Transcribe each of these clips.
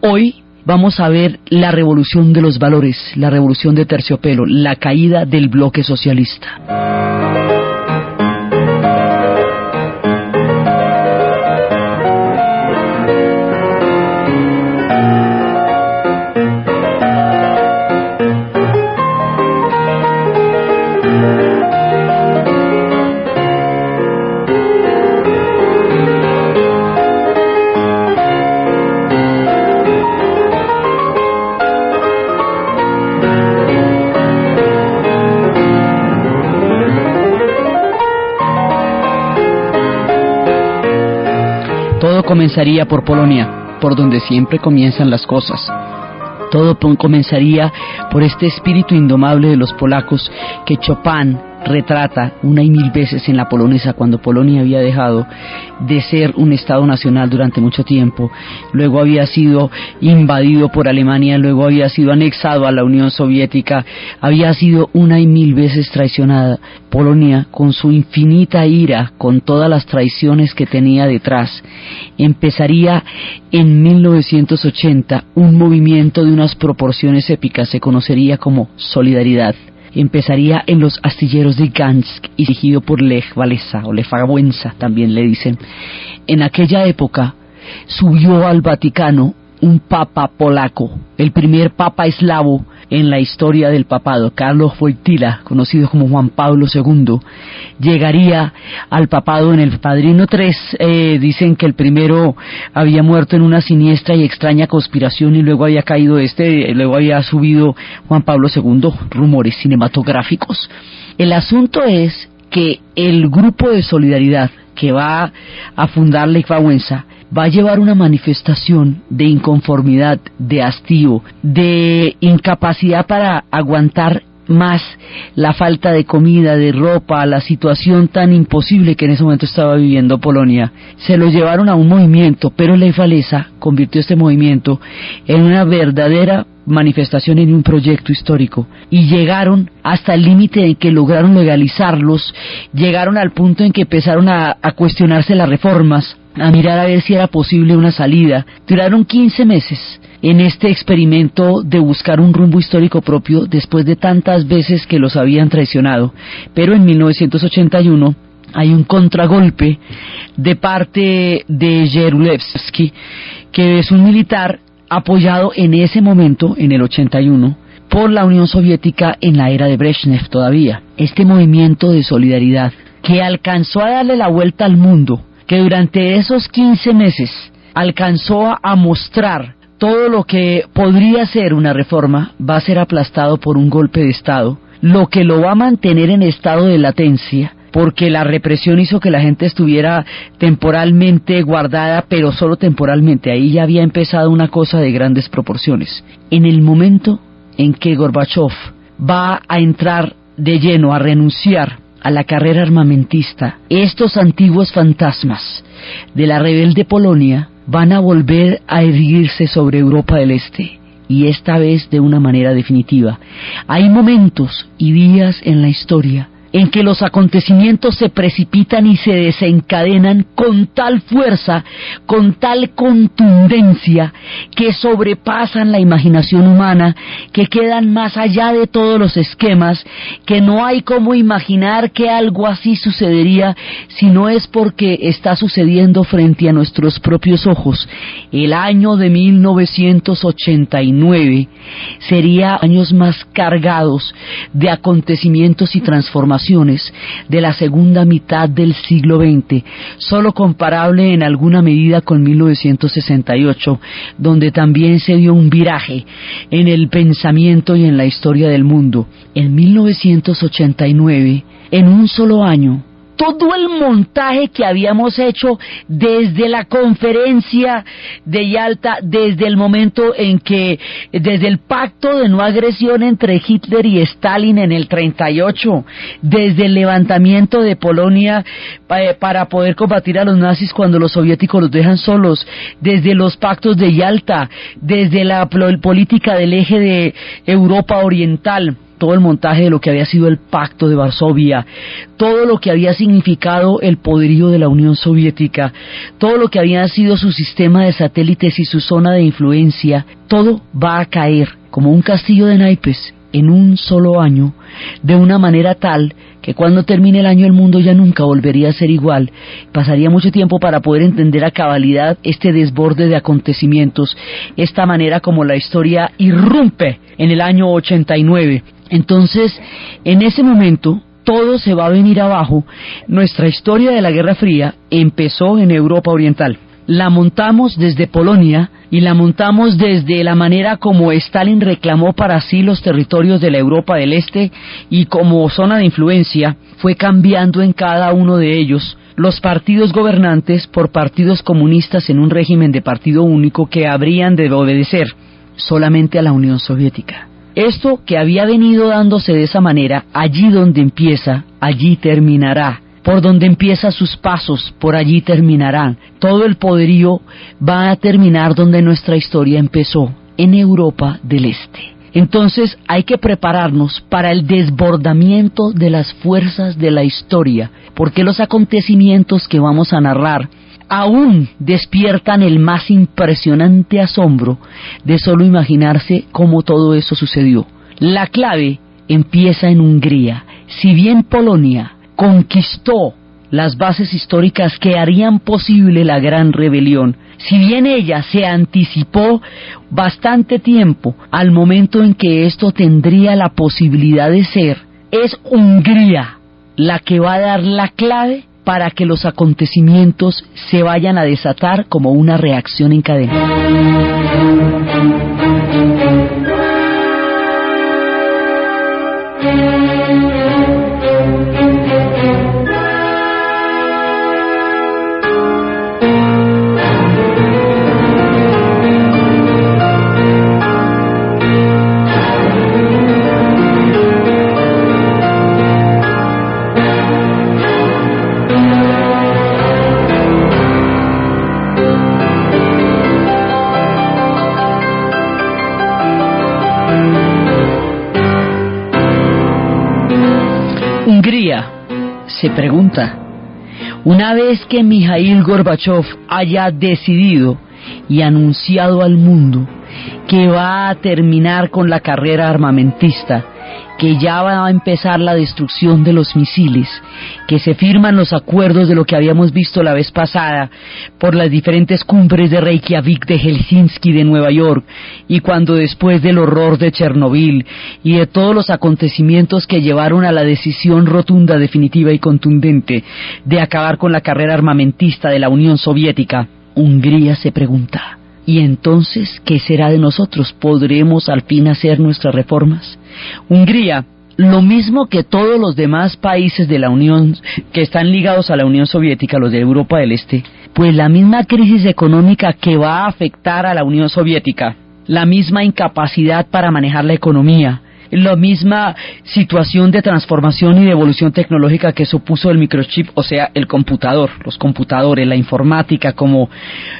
Hoy vamos a ver la revolución de los valores, la revolución de Terciopelo, la caída del bloque socialista. Todo comenzaría por Polonia, por donde siempre comienzan las cosas. Todo comenzaría por este espíritu indomable de los polacos que Chopin retrata una y mil veces en la polonesa, cuando Polonia había dejado de ser un estado nacional durante mucho tiempo, luego había sido invadido por Alemania, luego había sido anexado a la Unión Soviética, había sido una y mil veces traicionada. Polonia, con su infinita ira, con todas las traiciones que tenía detrás, empezaría en 1980 un movimiento de unas proporciones épicas, se conocería como Solidaridad. Empezaría en los astilleros de Gdansk, dirigido por Lech Walesa, o Lech Wałęsa también le dicen. En aquella época subió al Vaticano un papa polaco, el primer papa eslavo en la historia del papado, Carlos Wojtyła, conocido como Juan Pablo II, llegaría al papado en el Padrino III. Dicen que el primero había muerto en una siniestra y extraña conspiración y luego había caído luego había subido Juan Pablo II, rumores cinematográficos. El asunto es que el grupo de Solidaridad que va a fundar Lech Wałęsa va a llevar una manifestación de inconformidad, de hastío, de incapacidad para aguantar más la falta de comida, de ropa, la situación tan imposible que en ese momento estaba viviendo Polonia. Se lo llevaron a un movimiento, pero Lech Wałęsa convirtió este movimiento en una verdadera manifestación, en un proyecto histórico, y llegaron hasta el límite en que lograron legalizarlos, llegaron al punto en que empezaron a cuestionarse las reformas, a mirar a ver si era posible una salida. Duraron 15 meses en este experimento de buscar un rumbo histórico propio después de tantas veces que los habían traicionado, pero en 1981 hay un contragolpe de parte de Jaruzelski, que es un militar apoyado en ese momento, en el 81, por la Unión Soviética en la era de Brezhnev todavía. Este movimiento de solidaridad que alcanzó a darle la vuelta al mundo, que durante esos 15 meses alcanzó a mostrar todo lo que podría ser una reforma, va a ser aplastado por un golpe de Estado, lo que lo va a mantener en estado de latencia, porque la represión hizo que la gente estuviera temporalmente guardada, pero solo temporalmente. Ahí ya había empezado una cosa de grandes proporciones. En el momento en que Gorbachov va a entrar de lleno, a renunciar a la carrera armamentista, estos antiguos fantasmas de la rebelde Polonia van a volver a erguirse sobre Europa del Este, y esta vez de una manera definitiva. Hay momentos y días en la historia en que los acontecimientos se precipitan y se desencadenan con tal fuerza, con tal contundencia, que sobrepasan la imaginación humana, que quedan más allá de todos los esquemas, que no hay cómo imaginar que algo así sucedería, si no es porque está sucediendo frente a nuestros propios ojos. El año de 1989 sería años más cargados de acontecimientos y transformaciones de la segunda mitad del siglo XX, solo comparable en alguna medida con 1968, donde también se dio un viraje en el pensamiento y en la historia del mundo. En 1989, en un solo año, todo el montaje que habíamos hecho desde la conferencia de Yalta, desde el momento en que, desde el pacto de no agresión entre Hitler y Stalin en el 38, desde el levantamiento de Polonia para poder combatir a los nazis cuando los soviéticos los dejan solos, desde los pactos de Yalta, desde la política del eje de Europa Oriental, todo el montaje de lo que había sido el Pacto de Varsovia, todo lo que había significado el poderío de la Unión Soviética, todo lo que había sido su sistema de satélites y su zona de influencia, todo va a caer como un castillo de naipes en un solo año, de una manera tal que cuando termine el año el mundo ya nunca volvería a ser igual. Pasaría mucho tiempo para poder entender a cabalidad este desborde de acontecimientos, esta manera como la historia irrumpe en el año 89. Entonces, en ese momento, todo se va a venir abajo. Nuestra historia de la Guerra Fría empezó en Europa Oriental. La montamos desde Polonia y la montamos desde la manera como Stalin reclamó para sí los territorios de la Europa del Este, y como zona de influencia fue cambiando en cada uno de ellos los partidos gobernantes por partidos comunistas en un régimen de partido único que habrían de obedecer solamente a la Unión Soviética. Esto que había venido dándose de esa manera, allí donde empieza, allí terminará. Por donde empieza sus pasos, por allí terminarán. Todo el poderío va a terminar donde nuestra historia empezó, en Europa del Este. Entonces hay que prepararnos para el desbordamiento de las fuerzas de la historia, porque los acontecimientos que vamos a narrar aún despiertan el más impresionante asombro de solo imaginarse cómo todo eso sucedió. La clave empieza en Hungría. Si bien Polonia conquistó las bases históricas que harían posible la gran rebelión, si bien ella se anticipó bastante tiempo al momento en que esto tendría la posibilidad de ser, es Hungría la que va a dar la clave para que los acontecimientos se vayan a desatar como una reacción en cadena. Hungría se pregunta, una vez que Mikhail Gorbachev haya decidido y anunciado al mundo que va a terminar con la carrera armamentista, que ya va a empezar la destrucción de los misiles, que se firman los acuerdos de lo que habíamos visto la vez pasada por las diferentes cumbres de Reykjavik, de Helsinki, de Nueva York, y cuando después del horror de Chernobyl y de todos los acontecimientos que llevaron a la decisión rotunda, definitiva y contundente de acabar con la carrera armamentista de la Unión Soviética, Hungría se pregunta, ¿y entonces qué será de nosotros? ¿Podremos al fin hacer nuestras reformas? Hungría, lo mismo que todos los demás países de la Unión que están ligados a la Unión Soviética, los de Europa del Este, pues la misma crisis económica que va a afectar a la Unión Soviética, la misma incapacidad para manejar la economía, la misma situación de transformación y de evolución tecnológica que supuso el microchip, o sea, el computador, los computadores, la informática como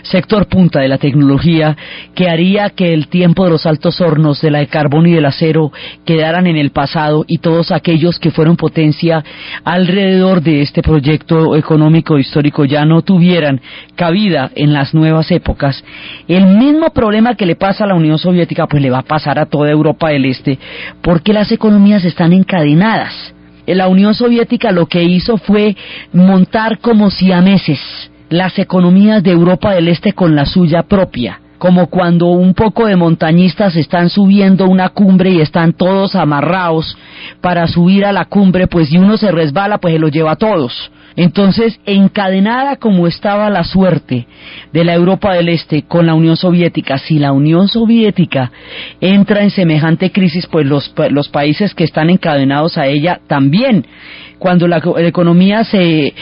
sector punta de la tecnología, que haría que el tiempo de los altos hornos, de la de carbón y del acero, quedaran en el pasado, y todos aquellos que fueron potencia alrededor de este proyecto económico histórico ya no tuvieran cabida en las nuevas épocas. El mismo problema que le pasa a la Unión Soviética, pues le va a pasar a toda Europa del Este, porque las economías están encadenadas. La Unión Soviética lo que hizo fue montar como siameses las economías de Europa del Este con la suya propia, como cuando un poco de montañistas están subiendo una cumbre y están todos amarrados para subir a la cumbre, pues si uno se resbala, pues se los lleva a todos. Entonces, encadenada como estaba la suerte de la Europa del Este con la Unión Soviética, si la Unión Soviética entra en semejante crisis, pues los países que están encadenados a ella también. Cuando la economía se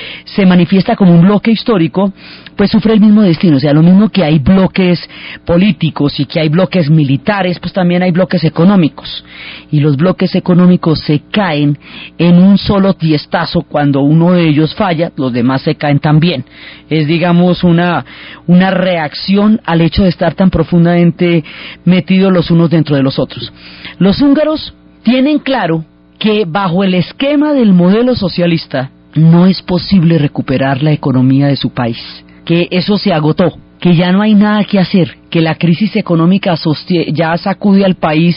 manifiesta como un bloque histórico, pues sufre el mismo destino. O sea, lo mismo que hay bloques políticos y que hay bloques militares, pues también hay bloques económicos. Y los bloques económicos se caen en un solo tiestazo. Cuando uno de ellos falla, los demás se caen también. Es, digamos, una reacción al hecho de estar tan profundamente metidos los unos dentro de los otros. Los húngaros tienen claro que bajo el esquema del modelo socialista no es posible recuperar la economía de su país, que eso se agotó, que ya no hay nada que hacer, que la crisis económica ya sacude al país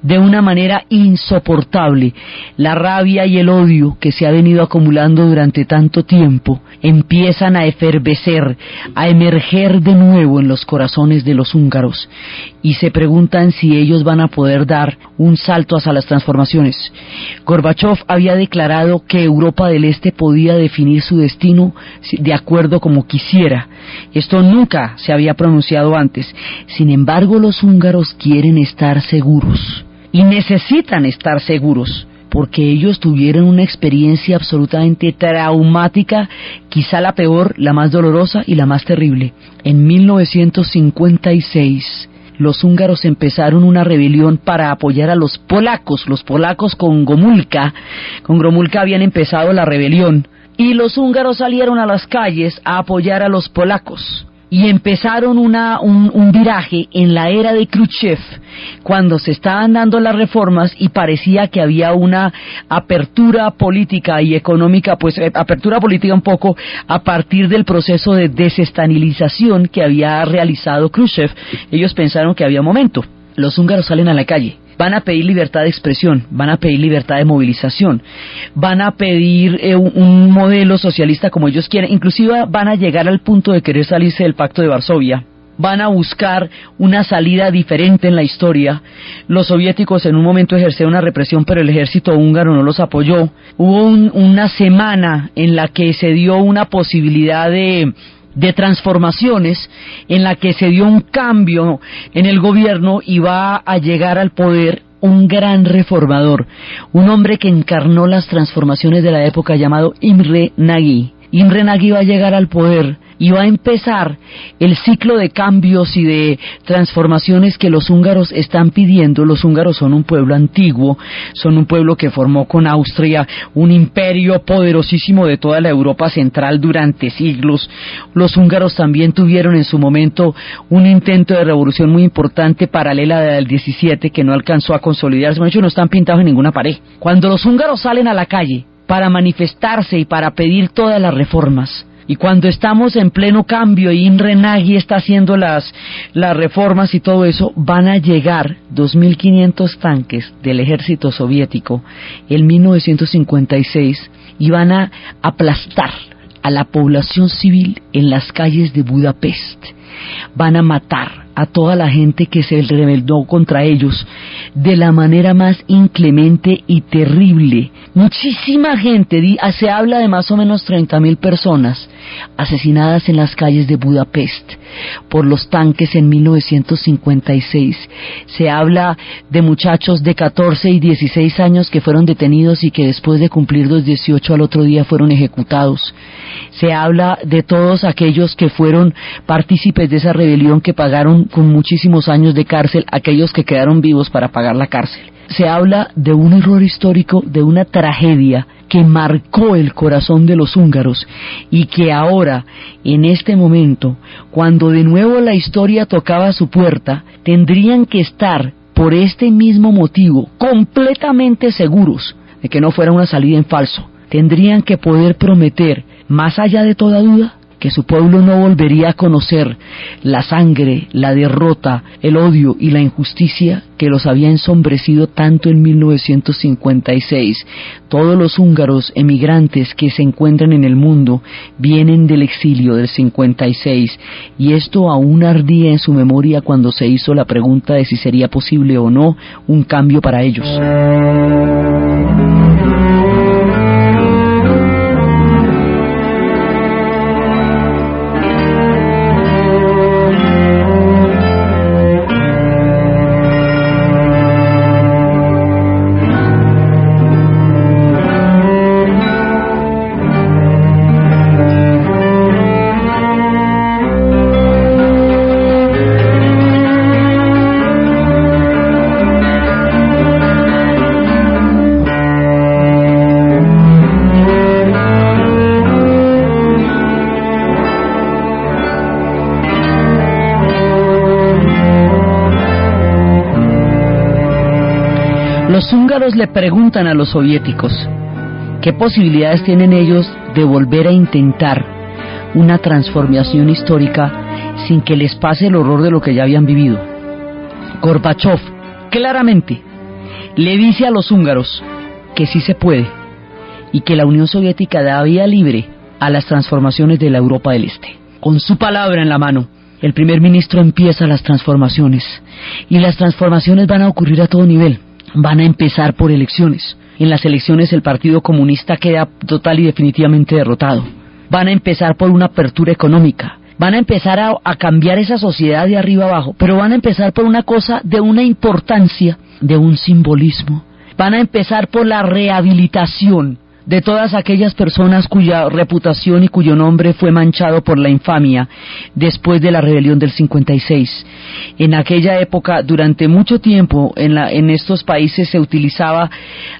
de una manera insoportable. La rabia y el odio que se ha venido acumulando durante tanto tiempo empiezan a efervecer, a emerger de nuevo en los corazones de los húngaros, y se preguntan si ellos van a poder dar un salto hacia las transformaciones. Gorbachov había declarado que Europa del Este podía definir su destino de acuerdo como quisiera. Esto nunca se había pronunciado antes. Sin embargo, los húngaros quieren estar seguros y necesitan estar seguros, porque ellos tuvieron una experiencia absolutamente traumática, quizá la peor, la más dolorosa y la más terrible. En 1956, los húngaros empezaron una rebelión para apoyar a los polacos. Los polacos con Gomulka habían empezado la rebelión, y los húngaros salieron a las calles a apoyar a los polacos. Y empezaron un viraje en la era de Khrushchev, cuando se estaban dando las reformas y parecía que había una apertura política y económica, pues apertura política un poco a partir del proceso de desestalización que había realizado Khrushchev. Ellos pensaron que había momento. Los húngaros salen a la calle. Van a pedir libertad de expresión, van a pedir libertad de movilización, van a pedir un modelo socialista como ellos quieren, inclusive van a llegar al punto de querer salirse del Pacto de Varsovia, van a buscar una salida diferente en la historia. Los soviéticos en un momento ejercieron una represión, pero el ejército húngaro no los apoyó. Hubo una semana en la que se dio una posibilidad de transformaciones, en la que se dio un cambio en el gobierno y va a llegar al poder un gran reformador, un hombre que encarnó las transformaciones de la época llamado Imre Nagy. Imre Nagy va a llegar al poder y va a empezar el ciclo de cambios y de transformaciones que los húngaros están pidiendo. Los húngaros son un pueblo antiguo, son un pueblo que formó con Austria un imperio poderosísimo de toda la Europa central durante siglos. Los húngaros también tuvieron en su momento un intento de revolución muy importante paralela al 17 que no alcanzó a consolidarse. De hecho, no están pintados en ninguna pared. Cuando los húngaros salen a la calle para manifestarse y para pedir todas las reformas, y cuando estamos en pleno cambio y Imre Nagy está haciendo las reformas y todo eso, van a llegar 2.500 tanques del ejército soviético en 1956 y van a aplastar a la población civil en las calles de Budapest. Van a matar a toda la gente que se rebeló contra ellos de la manera más inclemente y terrible. Muchísima gente, se habla de más o menos 30.000 personas asesinadas en las calles de Budapest por los tanques en 1956. Se habla de muchachos de 14 y 16 años que fueron detenidos y que después de cumplir los 18 al otro día fueron ejecutados. Se habla de todos aquellos que fueron partícipes de esa rebelión, que pagaron con muchísimos años de cárcel, aquellos que quedaron vivos para pagar la cárcel. Se habla de un error histórico, de una tragedia que marcó el corazón de los húngaros y que ahora, en este momento, cuando de nuevo la historia tocaba a su puerta, tendrían que estar, por este mismo motivo, completamente seguros de que no fuera una salida en falso. Tendrían que poder prometer, más allá de toda duda, que su pueblo no volvería a conocer la sangre, la derrota, el odio y la injusticia que los había ensombrecido tanto en 1956. Todos los húngaros emigrantes que se encuentran en el mundo vienen del exilio del 56, y esto aún ardía en su memoria cuando se hizo la pregunta de si sería posible o no un cambio para ellos. Los húngaros le preguntan a los soviéticos qué posibilidades tienen ellos de volver a intentar una transformación histórica sin que les pase el horror de lo que ya habían vivido. Gorbachov claramente le dice a los húngaros que sí se puede y que la Unión Soviética da vía libre a las transformaciones de la Europa del Este. Con su palabra en la mano, el primer ministro empieza las transformaciones, y las transformaciones van a ocurrir a todo nivel. Van a empezar por elecciones. En las elecciones el Partido Comunista queda total y definitivamente derrotado. Van a empezar por una apertura económica. Van a empezar a cambiar esa sociedad de arriba abajo, pero van a empezar por una cosa de una importancia, de un simbolismo. Van a empezar por la rehabilitación de todas aquellas personas cuya reputación y cuyo nombre fue manchado por la infamia después de la rebelión del 56. En aquella época, durante mucho tiempo, en estos países se utilizaba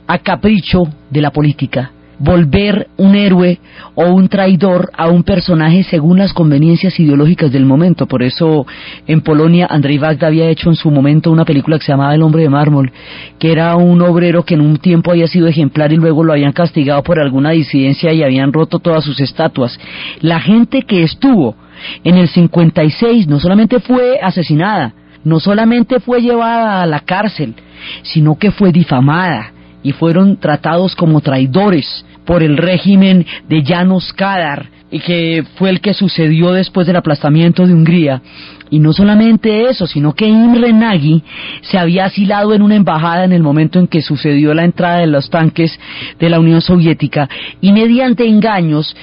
a capricho de la política volver un héroe o un traidor a un personaje según las conveniencias ideológicas del momento. Por eso en Polonia Andrzej Wajda había hecho en su momento una película que se llamaba El hombre de mármol, que era un obrero que en un tiempo había sido ejemplar y luego lo habían castigado por alguna disidencia y habían roto todas sus estatuas. La gente que estuvo en el 56 no solamente fue asesinada, no solamente fue llevada a la cárcel, sino que fue difamada y fueron tratados como traidores por el régimen de János Kádár, y que fue el que sucedió después del aplastamiento de Hungría. Y no solamente eso, sino que Imre Nagy se había asilado en una embajada en el momento en que sucedió la entrada de los tanques de la Unión Soviética, y mediante engaños,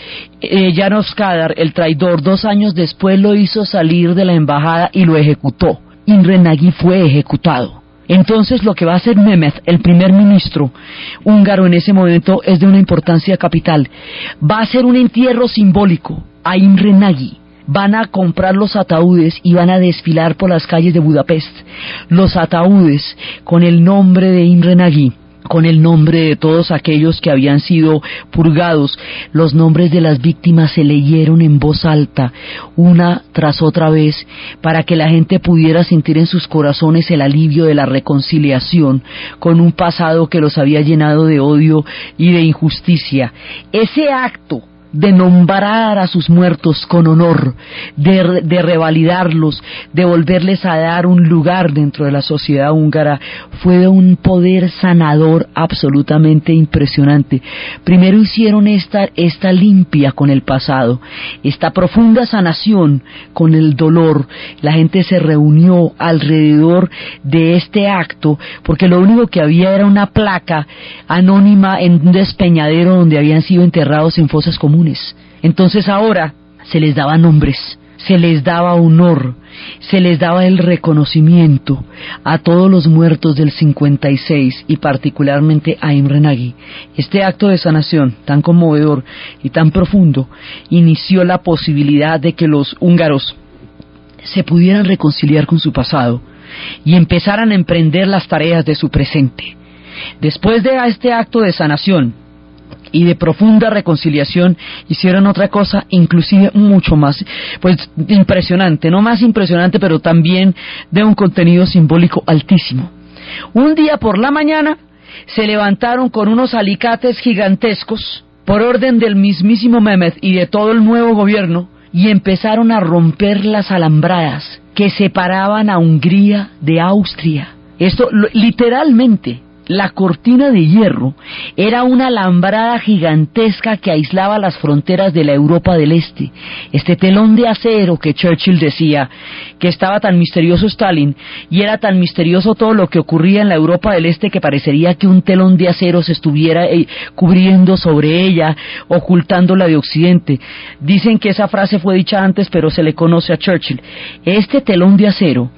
János Kádár, el traidor, 2 años después lo hizo salir de la embajada y lo ejecutó. Imre Nagy fue ejecutado. Entonces lo que va a hacer Mehmet, el primer ministro húngaro en ese momento, es de una importancia capital. Va a hacer un entierro simbólico a Imre Nagy. Van a comprar los ataúdes y van a desfilar por las calles de Budapest. Los ataúdes con el nombre de Imre Nagy, con el nombre de todos aquellos que habían sido purgados. Los nombres de las víctimas se leyeron en voz alta, una tras otra vez, para que la gente pudiera sentir en sus corazones el alivio de la reconciliación con un pasado que los había llenado de odio y de injusticia. Ese acto de nombrar a sus muertos con honor, de revalidarlos, de volverles a dar un lugar dentro de la sociedad húngara, fue de un poder sanador absolutamente impresionante. Primero hicieron esta limpia con el pasado, esta profunda sanación con el dolor. La gente se reunió alrededor de este acto, porque lo único que había era una placa anónima en un despeñadero donde habían sido enterrados en fosas comunes. Entonces ahora se les daba nombres, se les daba honor, se les daba el reconocimiento a todos los muertos del 56 y particularmente a Imre Nagy. Este acto de sanación tan conmovedor y tan profundo inició la posibilidad de que los húngaros se pudieran reconciliar con su pasado y empezaran a emprender las tareas de su presente. Después de este acto de sanación y de profunda reconciliación, hicieron otra cosa inclusive mucho más, pues, impresionante, no más impresionante, pero también de un contenido simbólico altísimo. Un día por la mañana se levantaron con unos alicates gigantescos, por orden del mismísimo Mehmet y de todo el nuevo gobierno, y empezaron a romper las alambradas que separaban a Hungría de Austria. Esto literalmente. La cortina de hierro era una alambrada gigantesca que aislaba las fronteras de la Europa del Este. Este telón de acero que Churchill decía que estaba tan misterioso Stalin, y era tan misterioso todo lo que ocurría en la Europa del Este, que parecería que un telón de acero se estuviera cubriendo sobre ella, ocultándola de Occidente. Dicen que esa frase fue dicha antes, pero se le conoce a Churchill. Este telón de acero,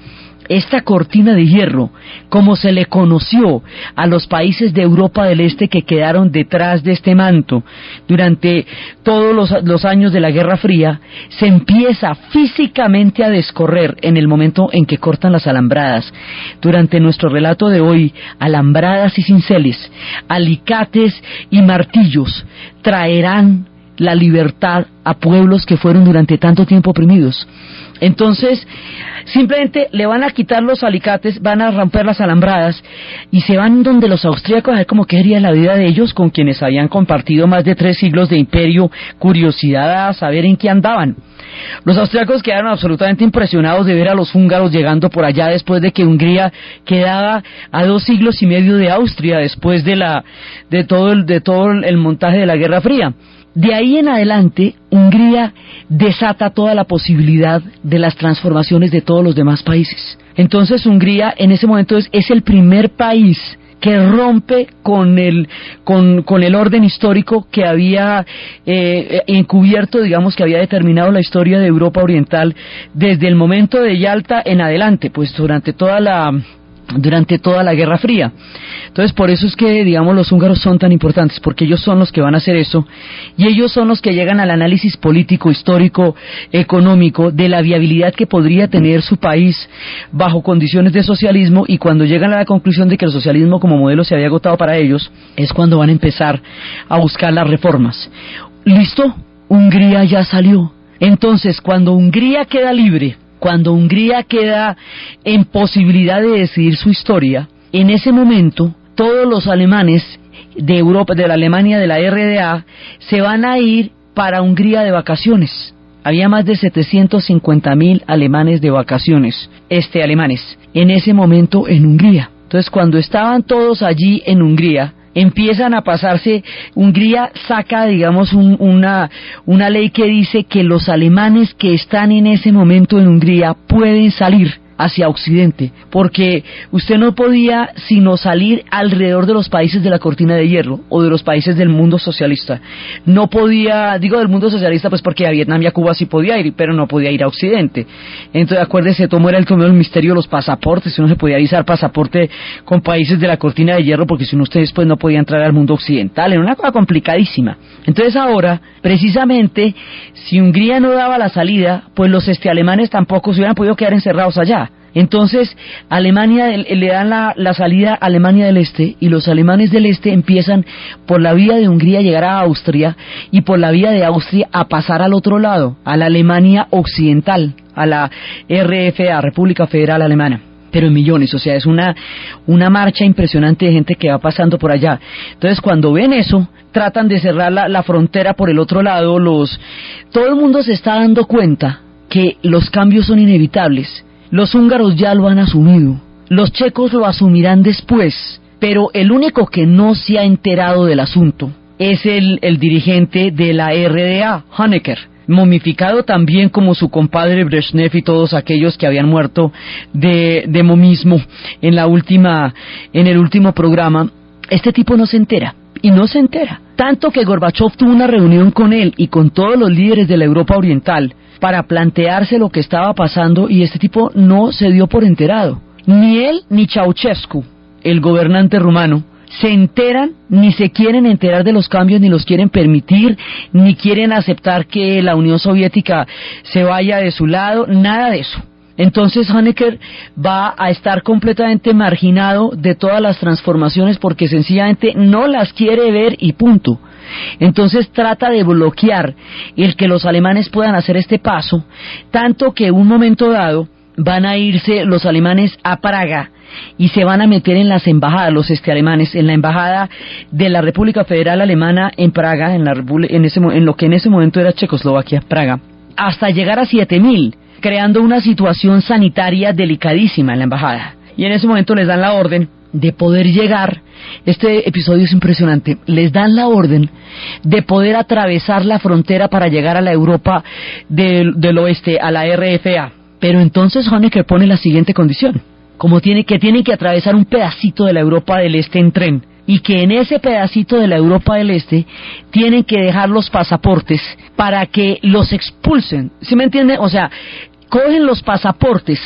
esta cortina de hierro, como se le conoció a los países de Europa del Este que quedaron detrás de este manto durante todos los años de la Guerra Fría, se empieza físicamente a descorrer en el momento en que cortan las alambradas. Durante nuestro relato de hoy, alambradas y cinceles, alicates y martillos traerán la libertad a pueblos que fueron durante tanto tiempo oprimidos. Entonces, simplemente le van a quitar los alicates, van a romper las alambradas y se van donde los austríacos a ver cómo quedaría la vida de ellos, con quienes habían compartido más de 3 siglos de imperio, curiosidad a saber en qué andaban. Los austríacos quedaron absolutamente impresionados de ver a los húngaros llegando por allá después de que Hungría quedaba a 2 siglos y medio de Austria después de todo el montaje de la Guerra Fría. De ahí en adelante, Hungría desata toda la posibilidad de las transformaciones de todos los demás países. Entonces Hungría en ese momento es el primer país que rompe con el orden histórico que había encubierto, digamos, que había determinado la historia de Europa Oriental desde el momento de Yalta en adelante, pues durante toda la Guerra Fría. Entonces, por eso es que, digamos, los húngaros son tan importantes, porque ellos son los que van a hacer eso, y ellos son los que llegan al análisis político, histórico, económico, de la viabilidad que podría tener su país bajo condiciones de socialismo, y cuando llegan a la conclusión de que el socialismo como modelo se había agotado para ellos, es cuando van a empezar a buscar las reformas. ¿Listo? Hungría ya salió. Entonces, cuando Hungría queda libre, cuando Hungría queda en posibilidad de decidir su historia, en ese momento todos los alemanes de Europa, de la Alemania, de la RDA, se van a ir para Hungría de vacaciones. Había más de 750.000 alemanes de vacaciones, alemanes, en ese momento en Hungría. Entonces, cuando estaban todos allí en Hungría, empiezan a pasarse. Hungría saca, digamos, una ley que dice que los alemanes que están en ese momento en Hungría pueden salir hacia Occidente, porque usted no podía sino salir alrededor de los países de la cortina de hierro o de los países del mundo socialista. No podía, digo del mundo socialista pues porque a Vietnam y a Cuba sí podía ir, pero no podía ir a Occidente. Entonces acuérdese, todo era el misterio de los pasaportes, uno se podía avisar pasaporte con países de la cortina de hierro, porque si no ustedes pues no podía entrar al mundo occidental, era una cosa complicadísima. Entonces ahora, precisamente, si Hungría no daba la salida, pues los alemanes tampoco se hubieran podido quedar encerrados allá. Entonces Alemania le dan la salida a Alemania del Este, y los alemanes del Este empiezan por la vía de Hungría a llegar a Austria, y por la vía de Austria a pasar al otro lado, a la Alemania Occidental, a la RFA, República Federal Alemana, pero en millones. O sea, es una marcha impresionante de gente que va pasando por allá. Entonces cuando ven eso, tratan de cerrar la frontera por el otro lado. Todo el mundo se está dando cuenta que los cambios son inevitables. Los húngaros ya lo han asumido, los checos lo asumirán después, pero el único que no se ha enterado del asunto es el dirigente de la RDA, Honecker, momificado también como su compadre Brezhnev y todos aquellos que habían muerto de momismo en el último programa. Este tipo no se entera, y no se entera, tanto que Gorbachev tuvo una reunión con él y con todos los líderes de la Europa Oriental para plantearse lo que estaba pasando, y este tipo no se dio por enterado. Ni él ni Ceausescu, el gobernante rumano, se enteran, ni se quieren enterar de los cambios, ni los quieren permitir, ni quieren aceptar que la Unión Soviética se vaya de su lado, nada de eso. Entonces Honecker va a estar completamente marginado de todas las transformaciones, porque sencillamente no las quiere ver y punto. Entonces trata de bloquear el que los alemanes puedan hacer este paso, tanto que en un momento dado van a irse los alemanes a Praga y se van a meter en las embajadas, los alemanes, en la embajada de la República Federal Alemana en Praga, en lo que en ese momento era Checoslovaquia, Praga, hasta llegar a 7.000, creando una situación sanitaria delicadísima en la embajada. Y en ese momento les dan la orden de poder llegar, este episodio es impresionante, les dan la orden de poder atravesar la frontera para llegar a la Europa del oeste, a la RFA. Pero entonces Honecker pone la siguiente condición, tienen que atravesar un pedacito de la Europa del Este en tren, y que en ese pedacito de la Europa del Este tienen que dejar los pasaportes para que los expulsen. ¿Sí me entienden? O sea, cogen los pasaportes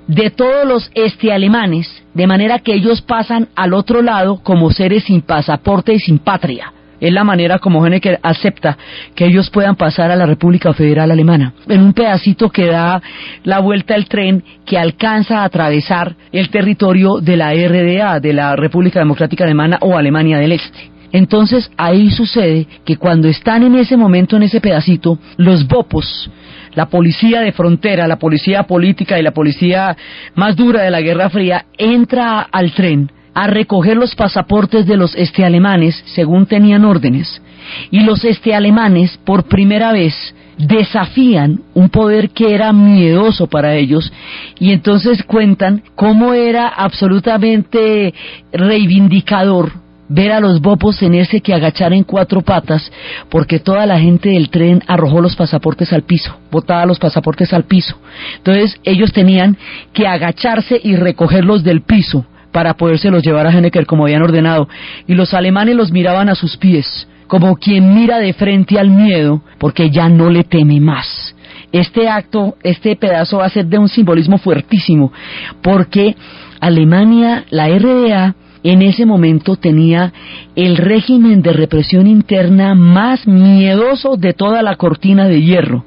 de todos los alemanes, de manera que ellos pasan al otro lado como seres sin pasaporte y sin patria. Es la manera como Honecker acepta que ellos puedan pasar a la República Federal Alemana, en un pedacito que da la vuelta al tren, que alcanza a atravesar el territorio de la RDA, de la República Democrática Alemana o Alemania del Este. Entonces ahí sucede que cuando están en ese momento, en ese pedacito, los bopos, la policía de frontera, la policía política y la policía más dura de la Guerra Fría, entra al tren a recoger los pasaportes de los alemanes, según tenían órdenes, y los alemanes por primera vez desafían un poder que era miedoso para ellos, y entonces cuentan cómo era absolutamente reivindicador ver a los bobos tenerse que agachar en 4 patas, porque toda la gente del tren arrojó los pasaportes al piso, botaba los pasaportes al piso. Entonces ellos tenían que agacharse y recogerlos del piso para podérselos llevar a Honecker como habían ordenado, y los alemanes los miraban a sus pies, como quien mira de frente al miedo, porque ya no le teme más. Este acto, este pedazo va a ser de un simbolismo fuertísimo, porque Alemania, la RDA, en ese momento tenía el régimen de represión interna más miedoso de toda la cortina de hierro,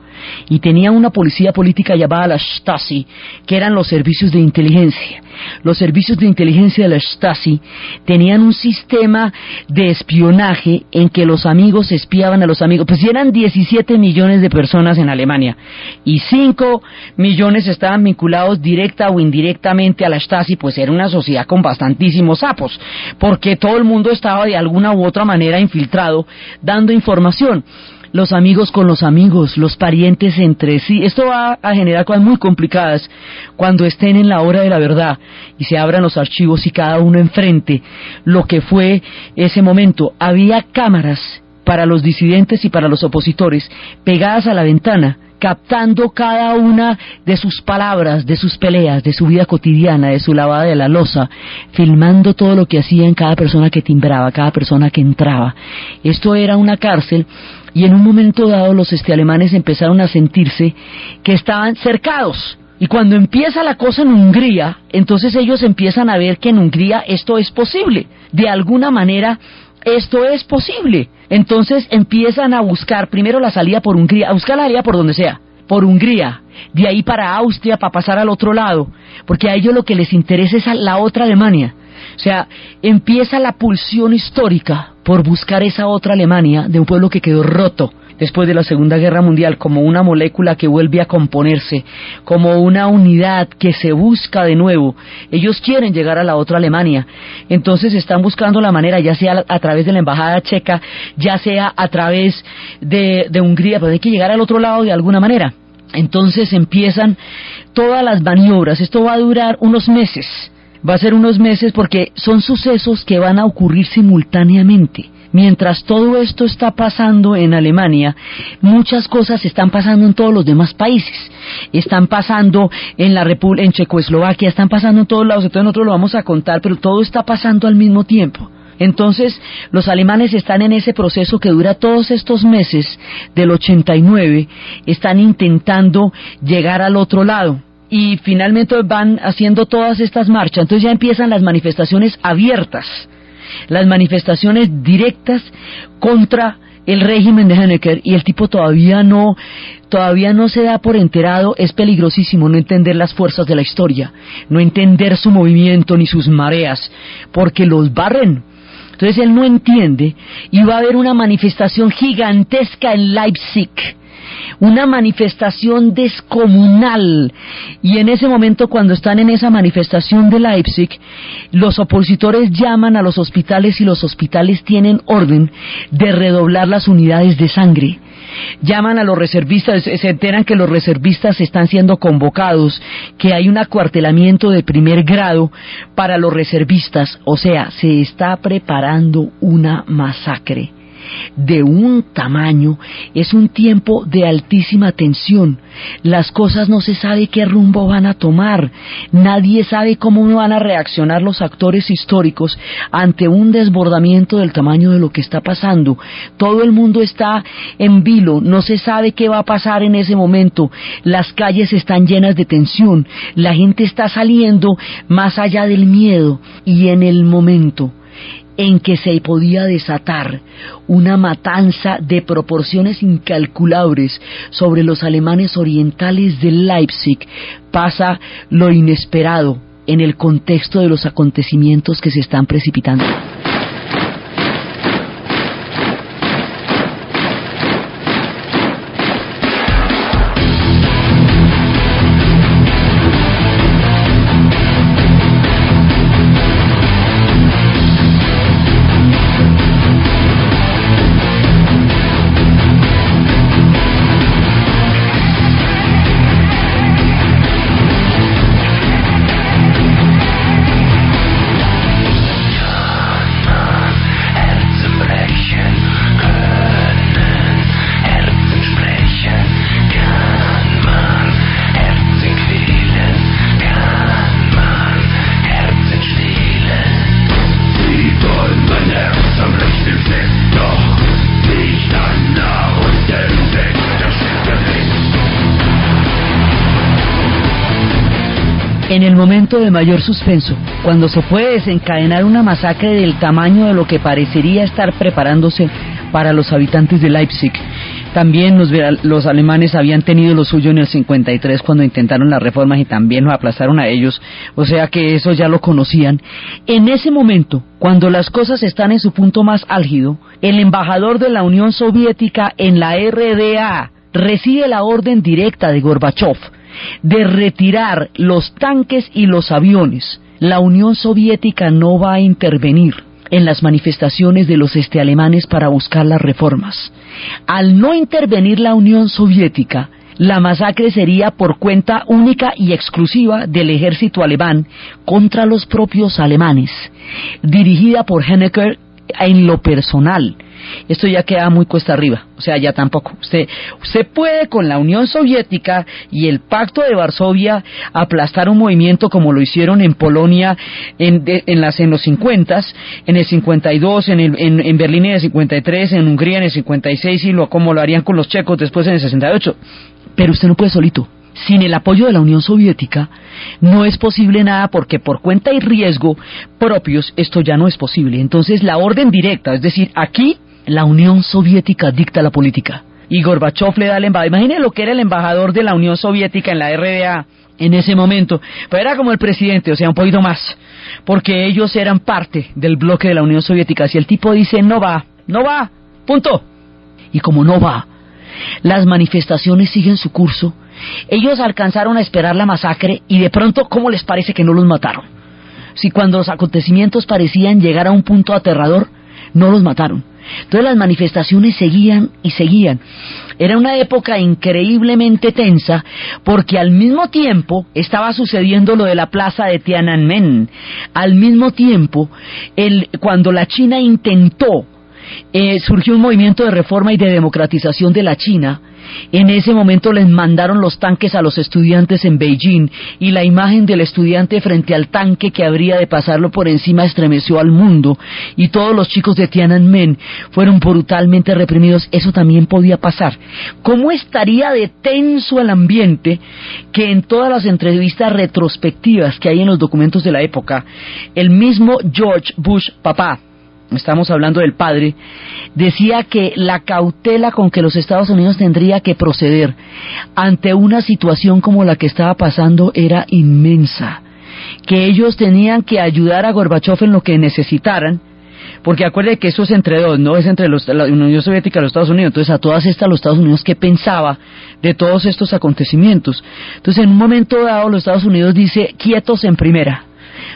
y tenía una policía política llamada la Stasi, que eran los servicios de inteligencia. Los servicios de inteligencia de la Stasi tenían un sistema de espionaje en que los amigos espiaban a los amigos. Pues eran 17 millones de personas en Alemania, y 5 millones estaban vinculados directa o indirectamente a la Stasi, pues era una sociedad con bastantísimos sapos, porque todo el mundo estaba de alguna u otra manera infiltrado, dando información. Los amigos con los amigos, los parientes entre sí. Esto va a generar cosas muy complicadas cuando estén en la hora de la verdad y se abran los archivos y cada uno enfrente lo que fue ese momento. Había cámaras para los disidentes y para los opositores pegadas a la ventana, captando cada una de sus palabras, de sus peleas, de su vida cotidiana, de su lavada de la loza, filmando todo lo que hacían cada persona que timbraba, cada persona que entraba. Esto era una cárcel, y en un momento dado los alemanes empezaron a sentirse que estaban cercados. Y cuando empieza la cosa en Hungría, entonces ellos empiezan a ver que en Hungría esto es posible. De alguna manera esto es posible. Entonces empiezan a buscar primero la salida por Hungría, a buscar la salida por donde sea, por Hungría, de ahí para Austria, para pasar al otro lado, porque a ellos lo que les interesa es a la otra Alemania. O sea, empieza la pulsión histórica por buscar esa otra Alemania de un pueblo que quedó roto después de la Segunda Guerra Mundial, como una molécula que vuelve a componerse, como una unidad que se busca de nuevo. Ellos quieren llegar a la otra Alemania, entonces están buscando la manera, ya sea a través de la embajada checa, ya sea a través de Hungría, pero hay que llegar al otro lado de alguna manera. Entonces empiezan todas las maniobras. Esto va a durar unos meses, va a ser unos meses, porque son sucesos que van a ocurrir simultáneamente. Mientras todo esto está pasando en Alemania, muchas cosas están pasando en todos los demás países. Están pasando en Checoslovaquia, están pasando en todos lados. Entonces nosotros lo vamos a contar, pero todo está pasando al mismo tiempo. Entonces los alemanes están en ese proceso que dura todos estos meses del 89, están intentando llegar al otro lado. Y finalmente van haciendo todas estas marchas. Entonces ya empiezan las manifestaciones abiertas, las manifestaciones directas contra el régimen de Honecker, y el tipo todavía no se da por enterado. Es peligrosísimo no entender las fuerzas de la historia, no entender su movimiento ni sus mareas, porque los barren. Entonces él no entiende, y va a haber una manifestación gigantesca en Leipzig, una manifestación descomunal, y en ese momento, cuando están en esa manifestación de Leipzig, los opositores llaman a los hospitales, y los hospitales tienen orden de redoblar las unidades de sangre. Llaman a los reservistas, se enteran que los reservistas están siendo convocados, que hay un acuartelamiento de primer grado para los reservistas. O sea, se está preparando una masacre de un tamaño. Es un tiempo de altísima tensión. Las cosas no se sabe qué rumbo van a tomar. Nadie sabe cómo van a reaccionar los actores históricos ante un desbordamiento del tamaño de lo que está pasando. Todo el mundo está en vilo, no se sabe qué va a pasar en ese momento. Las calles están llenas de tensión, la gente está saliendo más allá del miedo, y en el momento en que se podía desatar una matanza de proporciones incalculables sobre los alemanes orientales de Leipzig, pasa lo inesperado en el contexto de los acontecimientos que se están precipitando. en el momento de mayor suspenso, cuando se puede desencadenar una masacre del tamaño de lo que parecería estar preparándose para los habitantes de Leipzig. También los alemanes habían tenido lo suyo en el 53 cuando intentaron las reformas y también los aplastaron a ellos, o sea que eso ya lo conocían. En ese momento, cuando las cosas están en su punto más álgido, el embajador de la Unión Soviética en la RDA recibe la orden directa de Gorbachov de retirar los tanques y los aviones. La Unión Soviética no va a intervenir en las manifestaciones de los alemanes para buscar las reformas. Al no intervenir la Unión Soviética, la masacre sería por cuenta única y exclusiva del ejército alemán contra los propios alemanes, dirigida por Honecker en lo personal. Esto ya queda muy cuesta arriba, o sea, ya tampoco. Usted puede con la Unión Soviética y el Pacto de Varsovia aplastar un movimiento como lo hicieron en Polonia en los 50, en el 52, en Berlín en el 53, en Hungría en el 56 y como lo harían con los checos después en el 68. Pero usted no puede solito. Sin el apoyo de la Unión Soviética no es posible nada, porque por cuenta y riesgo propios esto ya no es posible. Entonces la orden directa, es decir, aquí la Unión Soviética dicta la política y Gorbachov le da el embajador. Imagínense lo que era el embajador de la Unión Soviética en la RDA en ese momento, pero era como el presidente, o sea, un poquito más, porque ellos eran parte del bloque de la Unión Soviética. Si el tipo dice no va, punto. Y como no va, las manifestaciones siguen su curso. Ellos alcanzaron a esperar la masacre y de pronto, ¿cómo les parece que no los mataron? Si cuando los acontecimientos parecían llegar a un punto aterrador, no los mataron. Entonces las manifestaciones seguían y seguían. Era una época increíblemente tensa, porque al mismo tiempo estaba sucediendo lo de la plaza de Tiananmen. Al mismo tiempo, cuando la China intentó, surgió un movimiento de reforma y de democratización de la China. En ese momento les mandaron los tanques a los estudiantes en Beijing, y la imagen del estudiante frente al tanque que habría de pasarlo por encima estremeció al mundo, y todos los chicos de Tiananmen fueron brutalmente reprimidos. Eso también podía pasar. ¿Cómo estaría de tenso el ambiente que en todas las entrevistas retrospectivas que hay en los documentos de la época, el mismo George Bush papá, estamos hablando del padre, decía que la cautela con que los Estados Unidos tendría que proceder ante una situación como la que estaba pasando era inmensa, que ellos tenían que ayudar a Gorbachov en lo que necesitaran, porque acuerde que eso es entre dos, no es entre la Unión Soviética y los Estados Unidos. Entonces a todas estas los Estados Unidos, ¿qué pensaba de todos estos acontecimientos? Entonces en un momento dado los Estados Unidos dice, quietos en primera.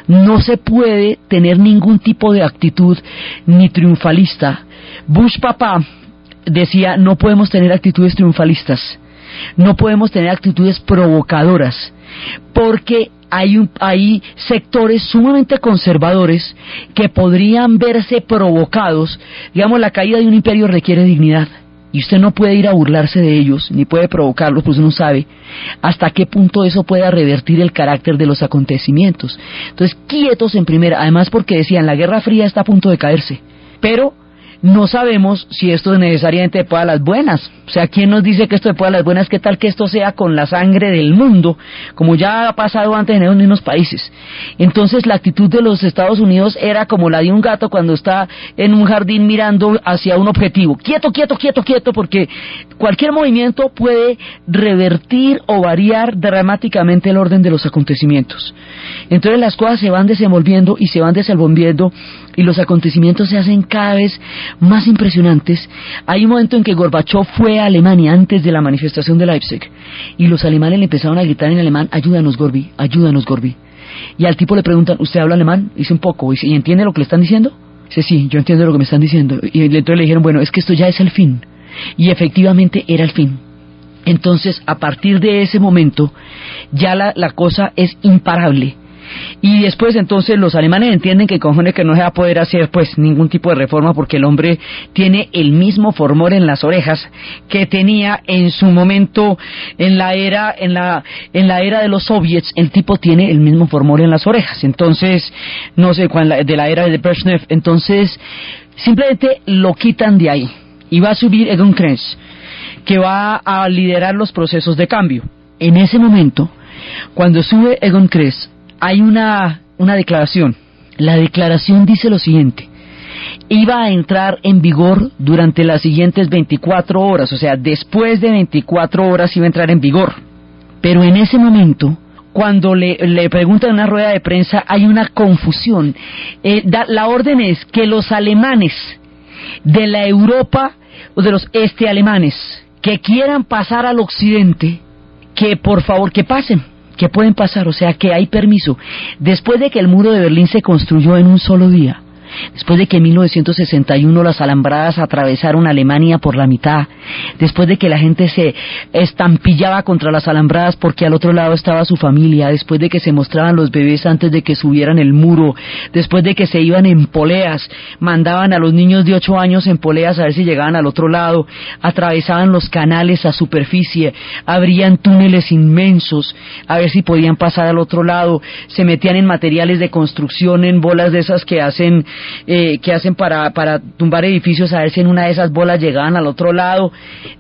No se puede tener ningún tipo de actitud ni triunfalista. Bush papá decía, no podemos tener actitudes triunfalistas, no podemos tener actitudes provocadoras, porque hay sectores sumamente conservadores que podrían verse provocados. Digamos, la caída de un imperio requiere dignidad, y usted no puede ir a burlarse de ellos, ni puede provocarlos, pues uno sabe hasta qué punto eso pueda revertir el carácter de los acontecimientos. Entonces, quietos en primera, además porque decían, la Guerra Fría está a punto de caerse, pero no sabemos si esto es necesariamente después de las buenas. O sea, ¿quién nos dice que esto después de las buenas? ¿Qué tal que esto sea con la sangre del mundo, como ya ha pasado antes en esos mismos países? Entonces la actitud de los Estados Unidos era como la de un gato cuando está en un jardín mirando hacia un objetivo. Quieto, quieto, quieto, quieto, porque cualquier movimiento puede revertir o variar dramáticamente el orden de los acontecimientos. Entonces las cosas se van desenvolviendo y se van desenvolviendo, y los acontecimientos se hacen cada vez más impresionantes. Hay un momento en que Gorbachov fue a Alemania antes de la manifestación de Leipzig, y los alemanes le empezaron a gritar en alemán, ayúdanos Gorbi, ayúdanos Gorbi. Y al tipo le preguntan, ¿usted habla alemán? Dice un poco. ¿Y entiende lo que le están diciendo? Dice, sí, yo entiendo lo que me están diciendo. Y entonces le dijeron, bueno, es que esto ya es el fin. Y efectivamente era el fin. Entonces, a partir de ese momento, ya la cosa es imparable. Y después entonces los alemanes entienden que con Honecker no se va a poder hacer pues ningún tipo de reforma, porque el hombre tiene el mismo formol en las orejas que tenía en su momento en la era de los soviets. El tipo tiene el mismo formol en las orejas, entonces no sé cuál, de la era de Brezhnev. Entonces simplemente lo quitan de ahí y va a subir Egon Krenz, que va a liderar los procesos de cambio. En ese momento, cuando sube Egon Krenz, hay una declaración. La declaración dice lo siguiente: iba a entrar en vigor durante las siguientes 24 horas, o sea, después de 24 horas iba a entrar en vigor. Pero en ese momento, cuando le preguntan en una rueda de prensa, hay una confusión. La orden es que los alemanes de la Europa, o de los alemanes, que quieran pasar al occidente, que por favor que pasen, que pueden pasar, o sea que hay permiso. Después de que el muro de Berlín se construyó en un solo día, después de que en 1961 las alambradas atravesaron Alemania por la mitad, después de que la gente se estampillaba contra las alambradas porque al otro lado estaba su familia, después de que se mostraban los bebés antes de que subieran el muro, después de que se iban en poleas, mandaban a los niños de 8 años en poleas a ver si llegaban al otro lado, atravesaban los canales a superficie, abrían túneles inmensos a ver si podían pasar al otro lado, se metían en materiales de construcción, en bolas de esas que hacen para tumbar edificios, a ver si en una de esas bolas llegaban al otro lado.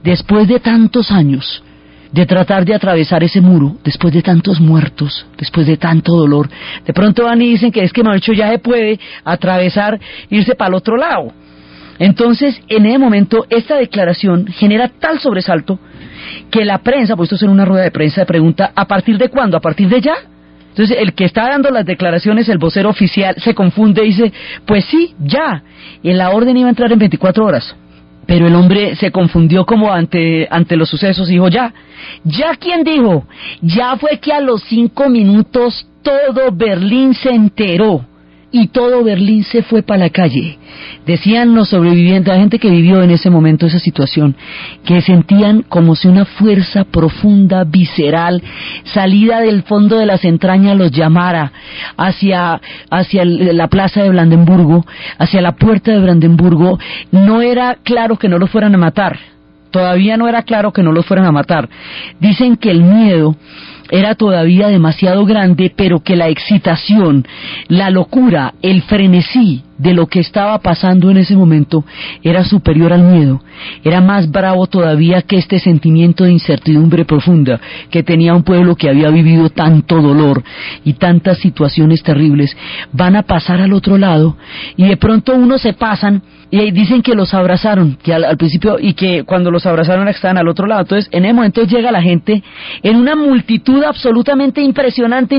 Después de tantos años de tratar de atravesar ese muro, después de tantos muertos, después de tanto dolor, de pronto van y dicen que es que Mauricio ya se puede atravesar, irse para el otro lado. Entonces, en ese momento, esta declaración genera tal sobresalto que la prensa, pues esto es en una rueda de prensa, pregunta: ¿a partir de cuándo? ¿A partir de ya? Entonces el que está dando las declaraciones, el vocero oficial, se confunde y dice: pues sí, ya. Y la orden iba a entrar en 24 horas. Pero el hombre se confundió como ante los sucesos y dijo: ya. ¿Ya quién dijo? Ya fue que a los 5 minutos todo Berlín se enteró. Y todo Berlín se fue para la calle. Decían los sobrevivientes, la gente que vivió en ese momento esa situación, que sentían como si una fuerza profunda, visceral, salida del fondo de las entrañas los llamara hacia la plaza de Brandenburgo, hacia la puerta de Brandenburgo. No era claro que no los fueran a matar. Todavía no era claro que no los fueran a matar. Dicen que el miedo era todavía demasiado grande, pero que la excitación, la locura, el frenesí de lo que estaba pasando en ese momento era superior al miedo, era más bravo todavía que este sentimiento de incertidumbre profunda que tenía un pueblo que había vivido tanto dolor y tantas situaciones terribles. Van a pasar al otro lado y de pronto unos se pasan y dicen que los abrazaron, que al principio, y que cuando los abrazaron estaban al otro lado. Entonces en ese momento llega la gente en una multitud absolutamente impresionante,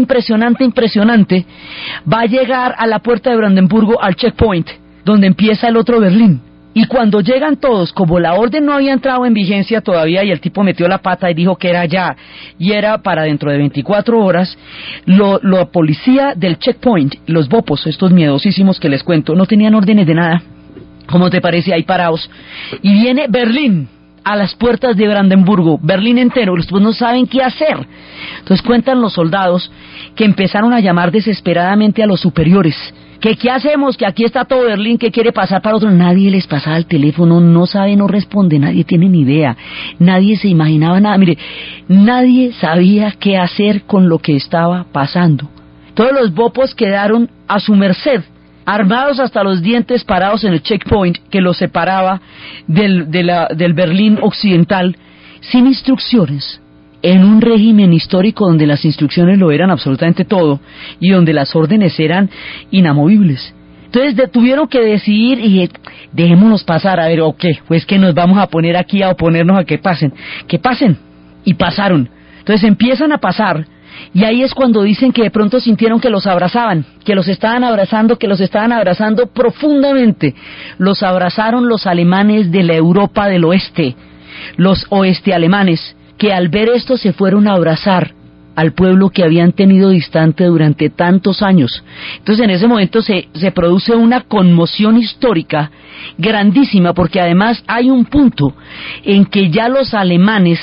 va a llegar a la puerta de Brandenburgo, al checkpoint, donde empieza el otro Berlín. Y cuando llegan todos, como la orden no había entrado en vigencia todavía y el tipo metió la pata y dijo que era ya, y era para dentro de 24 horas, la policía del checkpoint, los bopos, estos miedosísimos que les cuento, no tenían órdenes de nada. ¿Cómo te parece? Ahí parados. Y viene Berlín a las puertas de Brandenburgo, Berlín entero, los no saben qué hacer. Entonces cuentan los soldados que empezaron a llamar desesperadamente a los superiores, que qué hacemos, que aquí está todo Berlín, que quiere pasar para otro. Nadie les pasaba el teléfono, no sabe, no responde, nadie tiene ni idea, nadie se imaginaba nada. Mire, nadie sabía qué hacer con lo que estaba pasando. Todos los bopos quedaron a su merced, armados hasta los dientes, parados en el checkpoint que los separaba del Berlín occidental, sin instrucciones, en un régimen histórico donde las instrucciones lo eran absolutamente todo y donde las órdenes eran inamovibles. Entonces tuvieron que decidir y dejémonos pasar, a ver, ¿o qué? Pues que nos vamos a poner aquí a oponernos a que pasen, y pasaron. Entonces empiezan a pasar. Y ahí es cuando dicen que de pronto sintieron que los abrazaban, que los estaban abrazando profundamente. Los abrazaron los alemanes de la Europa del oeste, los oeste alemanes, que al ver esto se fueron a abrazar al pueblo que habían tenido distante durante tantos años. Entonces en ese momento se produce una conmoción histórica grandísima, porque además hay un punto en que ya los alemanes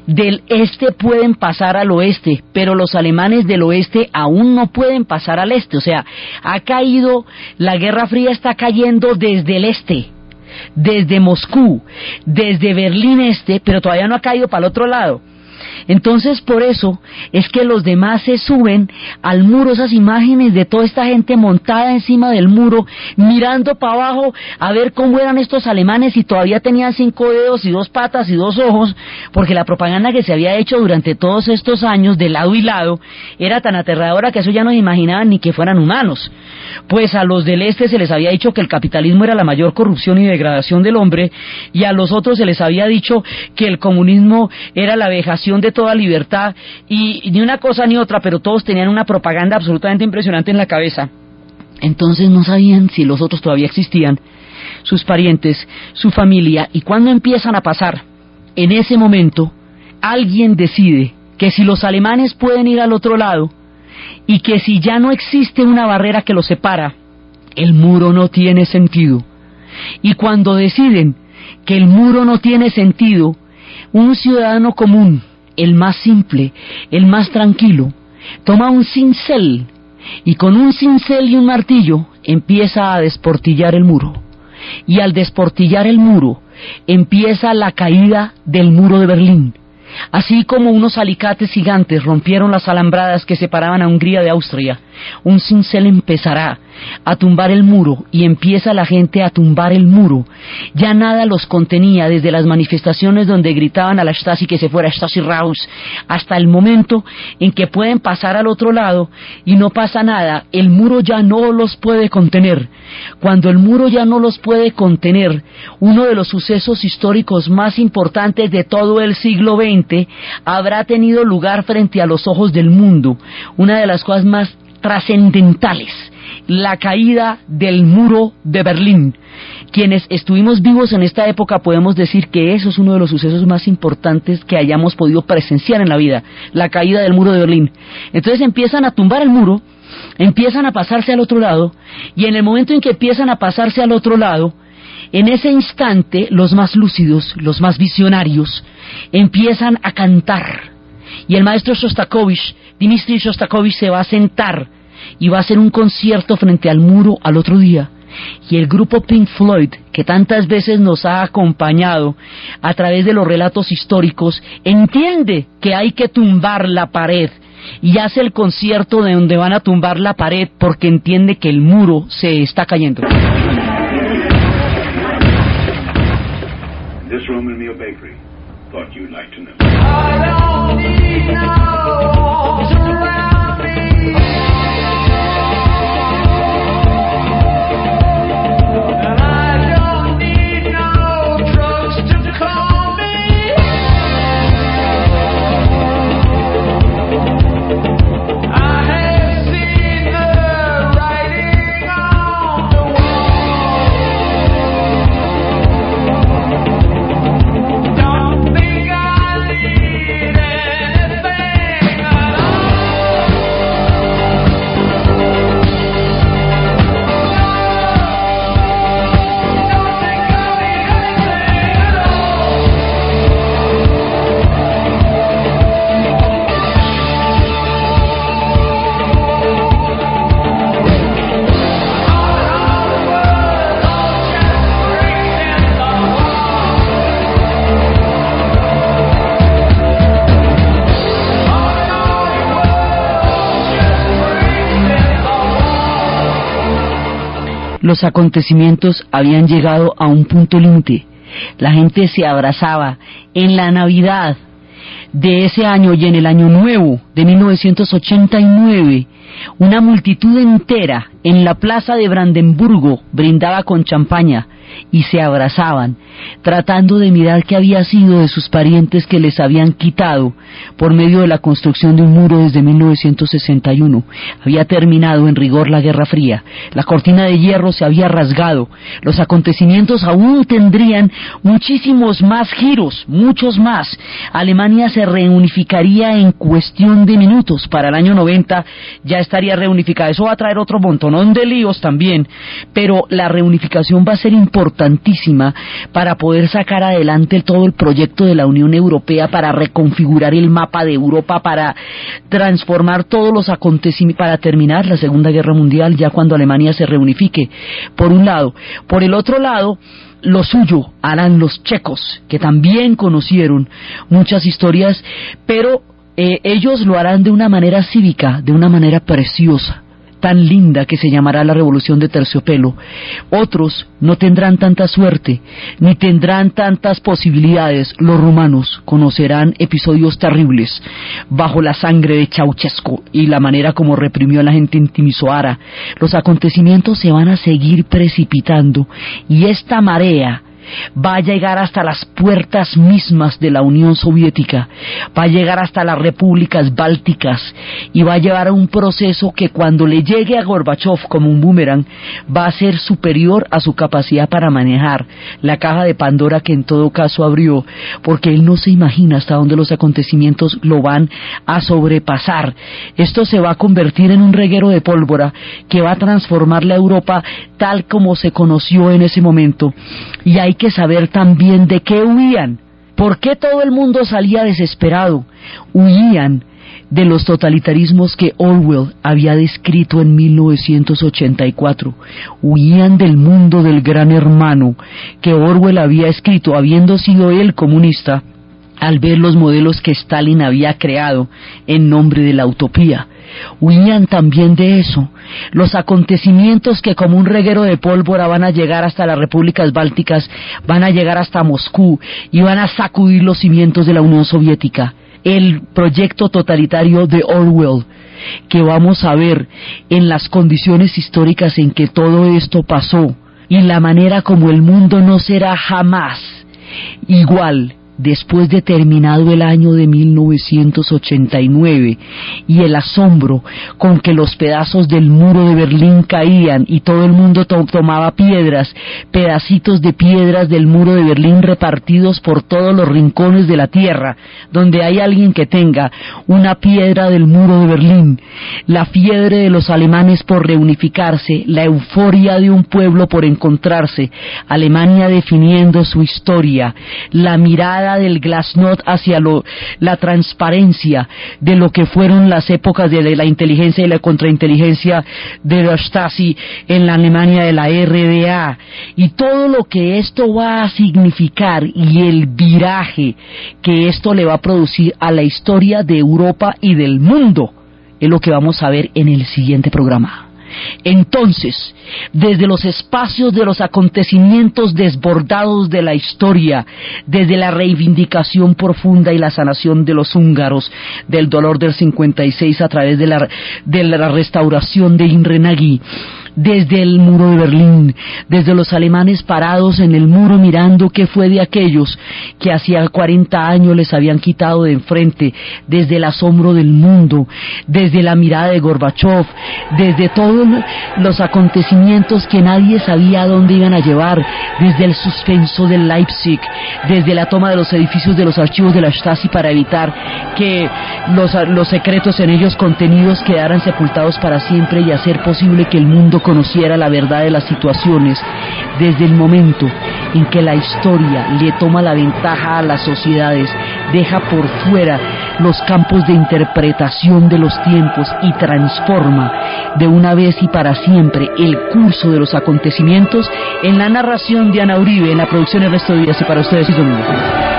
del este pueden pasar al oeste, pero los alemanes del oeste aún no pueden pasar al este. O sea, ha caído, la Guerra Fría está cayendo desde el este, desde Moscú, desde Berlín este, pero todavía no ha caído para el otro lado. Entonces por eso es que los demás se suben al muro, esas imágenes de toda esta gente montada encima del muro, mirando para abajo a ver cómo eran estos alemanes y todavía tenían 5 dedos y 2 patas y 2 ojos, porque la propaganda que se había hecho durante todos estos años de lado y lado era tan aterradora que eso ya no se imaginaban ni que fueran humanos. Pues a los del este se les había dicho que el capitalismo era la mayor corrupción y degradación del hombre, y a los otros se les había dicho que el comunismo era la vejación de toda libertad, y ni una cosa ni otra, pero todos tenían una propaganda absolutamente impresionante en la cabeza. Entonces no sabían si los otros todavía existían, sus parientes, su familia, y cuando empiezan a pasar, en ese momento, alguien decide que si los alemanes pueden ir al otro lado, y que si ya no existe una barrera que los separa, el muro no tiene sentido. Y cuando deciden que el muro no tiene sentido, un ciudadano común, el más simple, el más tranquilo, toma un cincel y con un cincel y un martillo empieza a desportillar el muro. Y al desportillar el muro empieza la caída del muro de Berlín. Así como unos alicates gigantes rompieron las alambradas que separaban a Hungría de Austria, un cincel empezará a tumbar el muro, y empieza la gente a tumbar el muro. Ya nada los contenía, desde las manifestaciones donde gritaban a la Stasi que se fuera, Stasi raus, hasta el momento en que pueden pasar al otro lado y no pasa nada. El muro ya no los puede contener. Cuando el muro ya no los puede contener, uno de los sucesos históricos más importantes de todo el siglo XX habrá tenido lugar frente a los ojos del mundo, una de las cosas más trascendentales, la caída del muro de Berlín. Quienes estuvimos vivos en esta época podemos decir que eso es uno de los sucesos más importantes que hayamos podido presenciar en la vida, la caída del muro de Berlín. Entonces empiezan a tumbar el muro, empiezan a pasarse al otro lado, y en el momento en que empiezan a pasarse al otro lado, en ese instante los más lúcidos, los más visionarios, empiezan a cantar. Y el maestro Shostakovich, Dmitri Shostakovich, se va a sentar y va a hacer un concierto frente al muro al otro día. Y el grupo Pink Floyd, que tantas veces nos ha acompañado a través de los relatos históricos, entiende que hay que tumbar la pared, y hace el concierto de donde van a tumbar la pared porque entiende que el muro se está cayendo. This Roman meal bakery thought you'd like to know. I don't need no surround me. And I don't need no drugs to calm me. I have seen the writing on the wall. Don't think I need anything at all. Don't think I need anything at all. Los acontecimientos habían llegado a un punto límite. La gente se abrazaba en la Navidad de ese año y en el Año Nuevo de 1989. Una multitud entera en la plaza de Brandenburgo brindaba con champaña y se abrazaban, tratando de mirar qué había sido de sus parientes que les habían quitado por medio de la construcción de un muro desde 1961. Había terminado en rigor la Guerra Fría, la cortina de hierro se había rasgado, los acontecimientos aún tendrían muchísimos más giros, muchos más. Alemania se reunificaría en cuestión cuestión de minutos. Para el año 90 ya estaría reunificada. Eso va a traer otro montón de líos también, pero la reunificación va a ser importantísima para poder sacar adelante todo el proyecto de la Unión Europea, para reconfigurar el mapa de Europa, para transformar todos los acontecimientos, para terminar la Segunda Guerra Mundial ya cuando Alemania se reunifique, por un lado. Por el otro lado, lo suyo harán los checos, que también conocieron muchas historias, pero ellos lo harán de una manera cívica, de una manera preciosa, tan linda, que se llamará la Revolución de Terciopelo. Otros no tendrán tanta suerte, ni tendrán tantas posibilidades. Los rumanos conocerán episodios terribles bajo la sangre de Ceausescu y la manera como reprimió a la gente en Timisoara. Los acontecimientos se van a seguir precipitando y esta marea va a llegar hasta las puertas mismas de la Unión Soviética, va a llegar hasta las repúblicas bálticas y va a llevar a un proceso que cuando le llegue a Gorbachev como un boomerang va a ser superior a su capacidad para manejar la caja de Pandora que en todo caso abrió, porque él no se imagina hasta dónde los acontecimientos lo van a sobrepasar. Esto se va a convertir en un reguero de pólvora que va a transformar la Europa tal como se conoció en ese momento. Y hay que saber también de qué huían. ¿Por qué todo el mundo salía desesperado? Huían de los totalitarismos que Orwell había descrito en 1984. Huían del mundo del gran hermano que Orwell había escrito, habiendo sido él comunista, al ver los modelos que Stalin había creado en nombre de la utopía. Huían también de eso, los acontecimientos que como un reguero de pólvora van a llegar hasta las repúblicas bálticas, van a llegar hasta Moscú y van a sacudir los cimientos de la Unión Soviética. El proyecto totalitario de Orwell, que vamos a ver en las condiciones históricas en que todo esto pasó y la manera como el mundo no será jamás igual después de terminado el año de 1989 y el asombro con que los pedazos del muro de Berlín caían y todo el mundo tomaba piedras, pedacitos de piedras del muro de Berlín repartidos por todos los rincones de la tierra, donde hay alguien que tenga una piedra del muro de Berlín, la fiebre de los alemanes por reunificarse, la euforia de un pueblo por encontrarse, Alemania definiendo su historia, la mirada del glasnost hacia la transparencia de lo que fueron las épocas de la inteligencia y la contrainteligencia de la Stasi en la Alemania de la RDA, y todo lo que esto va a significar y el viraje que esto le va a producir a la historia de Europa y del mundo es lo que vamos a ver en el siguiente programa. Entonces, desde los espacios de los acontecimientos desbordados de la historia, desde la reivindicación profunda y la sanación de los húngaros, del dolor del 56 a través de la restauración de Imre Nagy, desde el muro de Berlín, desde los alemanes parados en el muro mirando qué fue de aquellos que hacía 40 años les habían quitado de enfrente, desde el asombro del mundo, desde la mirada de Gorbachev, desde todos los acontecimientos que nadie sabía a dónde iban a llevar, desde el suspenso del Leipzig, desde la toma de los edificios de los archivos de la Stasi para evitar que los secretos en ellos contenidos quedaran sepultados para siempre y hacer posible que el mundo conociera la verdad de las situaciones, desde el momento en que la historia le toma la ventaja a las sociedades, deja por fuera los campos de interpretación de los tiempos y transforma de una vez y para siempre el curso de los acontecimientos. En la narración de Ana Uribe, en la producción Ernesto Díaz, y para ustedes y Domingo.